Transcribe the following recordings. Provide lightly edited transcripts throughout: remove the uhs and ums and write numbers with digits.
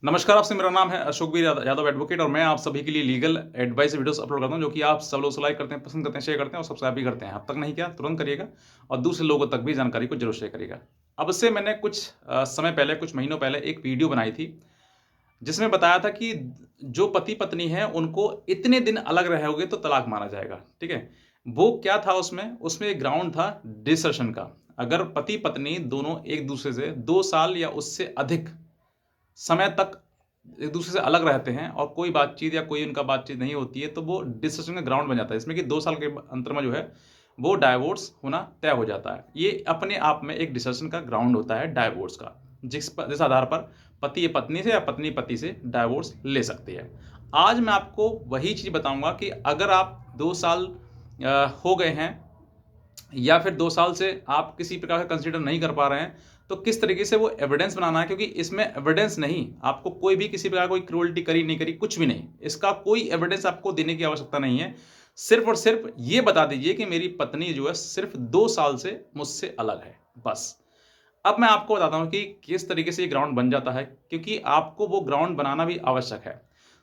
नमस्कार, आपसे मेरा नाम है अशोकवीर यादव एडवोकेट और मैं आप सभी के लिए लीगल एडवाइस वीडियोस अपलोड करता हूं जो कि आप सब लोग लाइक करते हैं, पसंद करते हैं, शेयर करते हैं और सब्सक्राइब भी करते हैं। अब तक नहीं किया तुरंत करिएगा और दूसरे लोगों तक भी जानकारी को जरूर शेयर करिएगा। अब से मैंने कुछ समय पहले, कुछ महीनों पहले एक वीडियो बनाई थी जिसमें बताया था कि जो पति पत्नी है उनको इतने दिन अलग रहोगे तो तलाक माना जाएगा। ठीक है, वो क्या था उसमें एक ग्राउंड था डिसर्शन का। अगर पति पत्नी दोनों एक दूसरे से 2 साल या उससे अधिक समय तक एक-दूसरे से अलग रहते हैं और कोई बातचीत या कोई उनका बातचीत नहीं होती है, तो वो डिस्कशन का ग्राउंड बन जाता है। इसमें कि 2 साल के अंतर में जो है, वो डाइवोर्स होना तय हो जाता है। ये अपने आप में एक डिस्कशन का ग्राउंड होता है डाइवोर्स का, जिस आधार पर पति पत्नी से या पत्नी पति से डाइवोर्स ले सकती है। आज मैं आपको वही चीज़ बताऊँगा कि अगर आप 2 साल हो गए हैं या फिर 2 साल से आप किसी प्रकार का कंसीडर नहीं कर पा रहे हैं, तो किस तरीके से वो एविडेंस बनाना है, क्योंकि इसमें एविडेंस नहीं, आपको कोई भी किसी प्रकार कोई क्रूरल्टी करी, नहीं करी, कुछ भी नहीं। इसका कोई एविडेंस आपको देने की आवश्यकता नहीं है। सिर्फ़ और सिर्फ़ ये बता दीजिए कि मेरी पत्नी जो है सिर्फ़ 2 साल से मुझसे अलग है, बस। अब मैं आपको बताता हूँ कि किस तरीके से ये ग्राउंड बन जाता है, क्योंकि आपको वो ग्राउंड बनाना भी आवश्यक है।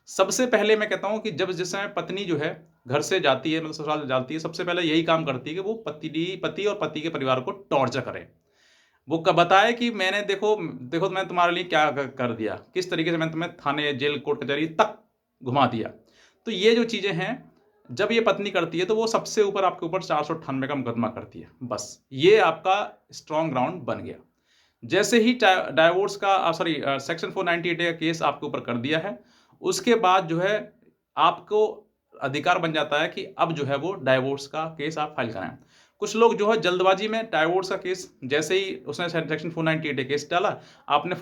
सबसे पहले मैं कहता हूँ कि जब जिस समय पत्नी जो है घर से जाती है, मतलब ससुराल जाती है, सबसे पहले यही काम करती है कि वो पति और पति के परिवार को टॉर्चर करे। वो बताए कि मैंने देखो देखो मैं तुम्हारे लिए क्या कर दिया, किस तरीके से मैंने तुम्हें थाने, जेल, कोर्ट कचहरी तक घुमा दिया। तो ये जो चीज़ें हैं, जब ये पत्नी करती है तो वो सबसे ऊपर आपके ऊपर 498 का मुकदमा करती है। बस ये आपका स्ट्रॉन्ग ग्राउंड बन गया। जैसे ही डाइवोर्स का सॉरी सेक्शन 498 का केस आपके ऊपर कर दिया है, उसके बाद जो है आपको अधिकार बन जाता है कि अब जो है वो डाइवोर्स का केस आप फाइल कराएँ। कुछ लोग जो है जल्दबाजी में डाइवोर्स का केस जैसे ही उसने सेक्शन 498 केस डाला, आपने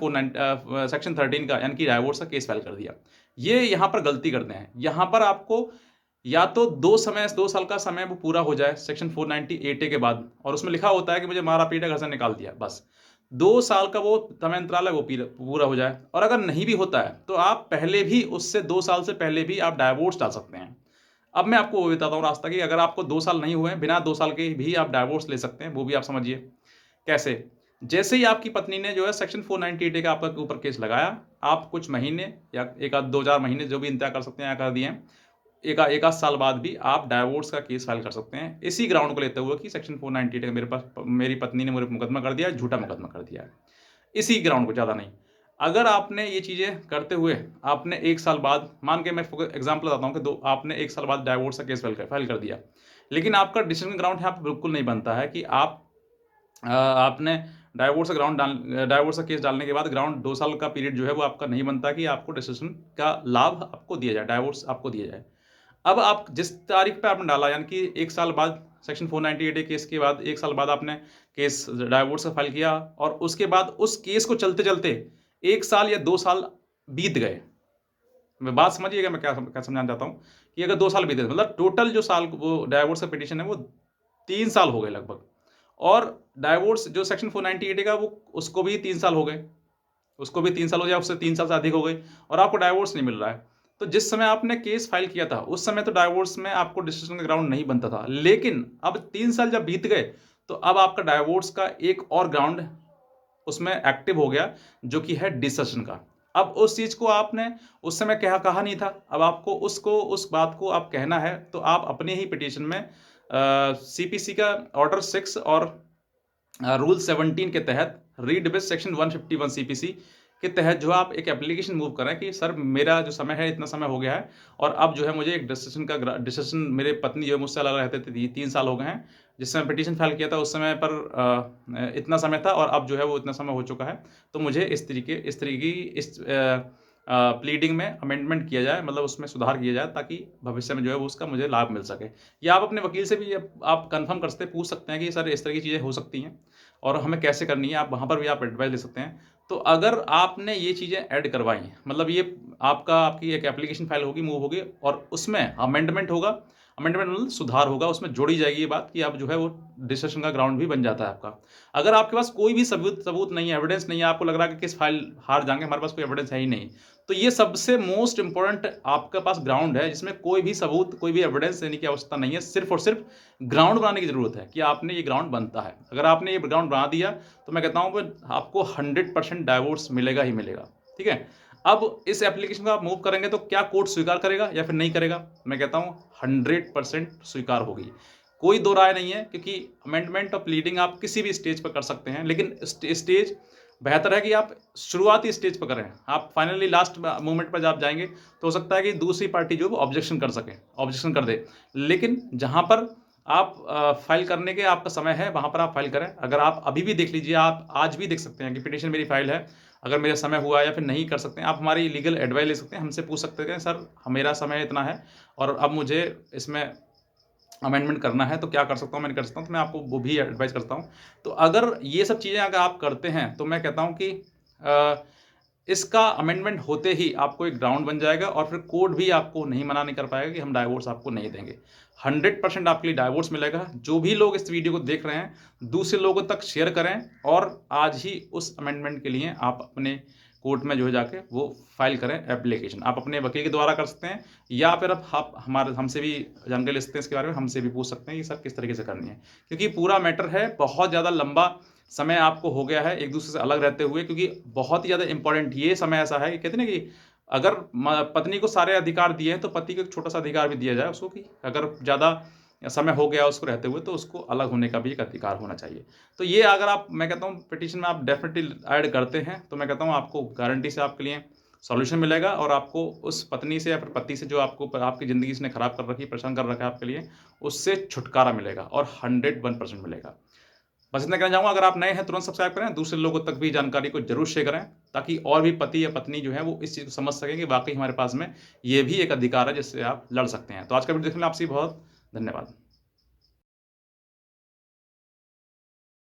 सेक्शन 13 का यानी कि डाइवोर्स का केस फाइल कर दिया। ये यहाँ पर गलती करते हैं। यहाँ पर आपको या तो 2 साल का समय वो पूरा हो जाए सेक्शन 498 ए के बाद, और उसमें लिखा होता है कि मुझे मारा-पीटा, घर से निकाल दिया, बस। 2 साल का वो समय अंतराल है, वो पूरा हो जाए, और अगर नहीं भी होता है, तो आप पहले भी उससे 2 साल से पहले भी आप डाइवोर्स डाल सकते हैं। अब मैं आपको वो बताता हूँ रास्ता कि अगर आपको 2 साल नहीं हुए हैं, बिना 2 साल के भी आप डाइवोर्स ले सकते हैं, वो भी आप समझिए। कैसे? जैसे ही आपकी पत्नी ने जो है सेक्शन 498 का आपके ऊपर केस लगाया, आप कुछ महीने या 1 आध 2-4 महीने जो भी इंतज़ार कर सकते हैं या कर दिए हैं, एक आध साल बाद भी आप डाइवोर्स का केस फाइल कर सकते हैं, इसी ग्राउंड को लेते हुए कि सेक्शन 498 का मेरी पत्नी ने मुझे मुकदमा कर दिया है, झूठा मुकदमा कर दिया है। इसी ग्राउंड को, ज़्यादा नहीं। अगर आपने ये चीज़ें करते हुए आपने 1 साल बाद, मान के मैं एग्ज़ाम्पल बताता हूँ कि दो आपने 1 साल बाद डाइवोर्स का केस फाइल कर दिया। लेकिन आपका डिसीज़न ग्राउंड यहाँ पे बिल्कुल नहीं बनता है कि आपने डाइवोर्स का केस डालने के बाद ग्राउंड 2 साल का पीरियड जो है वो आपका नहीं बनता कि आपको डिसीज़न का लाभ आपको दिया जाए, डाइवोर्स आपको दिया जाए। अब आप जिस तारीख पे आपने डाला, यानी कि 1 साल बाद सेक्शन 498 केस के बाद 1 साल बाद आपने केस डाइवोर्स का फाइल किया, और उसके बाद उस केस को चलते-चलते 1 साल या 2 साल बीत गए। मैं बात समझिएगा मैं क्या समझाना चाहता हूँ कि अगर 2 साल बीते, मतलब टोटल जो साल वो डाइवोर्स का पिटीशन है वो 3 साल हो गए लगभग, और डाइवोर्स जो सेक्शन 498 का वो उसको भी 3 साल हो गए। उसको भी 3 साल हो गया, उससे 3 साल से अधिक हो गई, और आपको डाइवोर्स नहीं मिल रहा है। तो जिस समय आपने केस फाइल किया था, उस समय तो डाइवोर्स में आपको डिसीज़न का ग्राउंड नहीं बनता था। लेकिन अब 3 साल जब बीत गए, तो अब आपका डाइवोर्स का एक और ग्राउंड उसमें एक्टिव हो गया, जो कि है डिसर्शन का। अब उस चीज़ को आपने उस समय कहा नहीं था, अब आपको उस बात को आप कहना है, तो आप अपने ही पिटीशन में सीपीसी का ऑर्डर 6 और रूल 17 के तहत रीड विद सेक्शन 151 सीपीसी के तहत जो आप एक एप्लीकेशन मूव करें कि सर मेरा जो समय है इतना समय हो गया है, और अब जो है मुझे एक डिसीजन मेरे पत्नी जो है मुझसे अलग रहते थे 3 साल हो गए हैं, जिस समय पिटीशन फाइल किया था उस समय पर इतना समय था, और अब जो है वो इतना समय हो चुका है, तो मुझे इस तरीके की प्लीडिंग में अमेंडमेंट किया जाए, मतलब उसमें सुधार किया जाए, ताकि भविष्य में जो है वो उसका मुझे लाभ मिल सके। या आप अपने वकील से भी आप कन्फर्म कर सकते हैं, पूछ सकते हैं कि सर इस तरह की चीज़ें हो सकती हैं और हमें कैसे करनी है, आप वहाँ पर भी आप एडवाइस ले सकते हैं। तो अगर आपने ये चीज़ें ऐड करवाई, मतलब ये आपकी एक एप्लीकेशन फाइल होगी, मूव होगी, और उसमें अमेंडमेंट होगा, अमेंडमेंट मतलब सुधार होगा, उसमें जोड़ी जाएगी ये बात कि अब जो है वो डिस्कशन का ग्राउंड भी बन जाता है आपका। अगर आपके पास कोई भी सबूत नहीं है, एविडेंस नहीं है, आपको लग रहा है कि केस फाइल हार जाएँगे, हमारे पास कोई एविडेंस है ही नहीं, तो ये सबसे मोस्ट इम्पोर्टेंट आपके पास ग्राउंड है, जिसमें कोई भी सबूत, कोई भी एविडेंस देने की आवश्यकता नहीं है, सिर्फ़ और सिर्फ़ ग्राउंड बनाने की ज़रूरत है कि आपने ये ग्राउंड बनता है। अगर आपने ये ग्राउंड बना दिया, तो मैं कहता हूँ कि आपको 100% डाइवोर्स मिलेगा ही मिलेगा, ठीक है? अब इस एप्लीकेशन को आप मूव करेंगे तो क्या कोर्ट स्वीकार करेगा या फिर नहीं करेगा? मैं कहता हूँ 100% स्वीकार होगी। कोई दो राय नहीं है, क्योंकि अमेंडमेंट और प्लीडिंग आप किसी भी स्टेज पर कर सकते हैं, लेकिन स्टेज बेहतर है कि आप शुरुआती स्टेज पर करें। आप फाइनली लास्ट मोमेंट पर जब जाएँगे तो हो सकता है कि दूसरी पार्टी जो है वो ऑब्जेक्शन कर दे। लेकिन जहाँ पर आप फाइल करने के आपका समय है, वहाँ पर आप फाइल करें। अगर आप अभी भी देख लीजिए, आप आज भी देख सकते हैं कि पिटीशन मेरी फाइल है। अगर मेरा समय हुआ या फिर नहीं कर सकते हैं, आप हमारी लीगल एडवाइस ले सकते हैं, हमसे पूछ सकते हैं, सर मेरा समय इतना है और अब मुझे इसमें अमेंडमेंट करना है, तो क्या कर सकता हूँ, मैं नहीं कर सकता हूँ, तो मैं आपको वो भी एडवाइस करता हूँ। तो अगर ये सब चीज़ें अगर आप करते हैं, तो मैं कहता हूँ कि अ, इसका अमेंडमेंट होते ही आपको एक ग्राउंड बन जाएगा और फिर कोर्ट भी आपको नहीं मना नहीं कर पाएगा कि हम डाइवोर्स आपको नहीं देंगे। 100% आपके लिए डाइवोर्स मिलेगा। जो भी लोग इस वीडियो को देख रहे हैं, दूसरे लोगों तक शेयर करें और आज ही उस अमेंडमेंट के लिए आप अपने कोर्ट में जो है जाके वो फाइल करें एप्लीकेशन। आप अपने वकील के द्वारा कर सकते हैं या फिर आप हमारे हमसे भी जानकारी ले सकते हैं इसके बारे में, हमसे भी पूछ सकते हैं कि सर किस तरीके से करनी है। क्योंकि पूरा मैटर है, बहुत ज़्यादा लंबा समय आपको हो गया है एक-दूसरे से अलग रहते हुए, क्योंकि बहुत ही ज़्यादा इम्पोर्टेंट ये समय ऐसा है कि कहते हैं ना कि अगर पत्नी को सारे अधिकार दिए हैं, तो पति को एक छोटा-सा अधिकार भी दिया जाए उसको, कि अगर ज़्यादा समय हो गया उसको रहते हुए, तो उसको अलग होने का भी एक अधिकार होना चाहिए। तो ये अगर आप, मैं कहता हूँ पिटीशन में आप डेफ़िनिटली ऐड करते हैं, तो मैं कहता हूँ आपको गारंटी से आपके लिए सॉल्यूशन मिलेगा और आपको उस पत्नी से या फिर पति से जो आपको आपकी ज़िंदगी इसने खराब कर रखी है, परेशान कर रखा है आपके लिए, उससे छुटकारा मिलेगा और 101% मिलेगा। बस इतना कहना चाहूँगा, अगर आप नए हैं तुरंत सब्सक्राइब करें, दूसरे लोगों तक भी जानकारी को ज़रूर शेयर करें, ताकि और भी पति या पत्नी जो है वो इस चीज़ को समझ सकें कि वाक़ई हमारे पास में ये भी एक अधिकार है जिससे आप लड़ सकते हैं। तो आज का वीडियो देखने में आपसे बहुत धन्यवाद।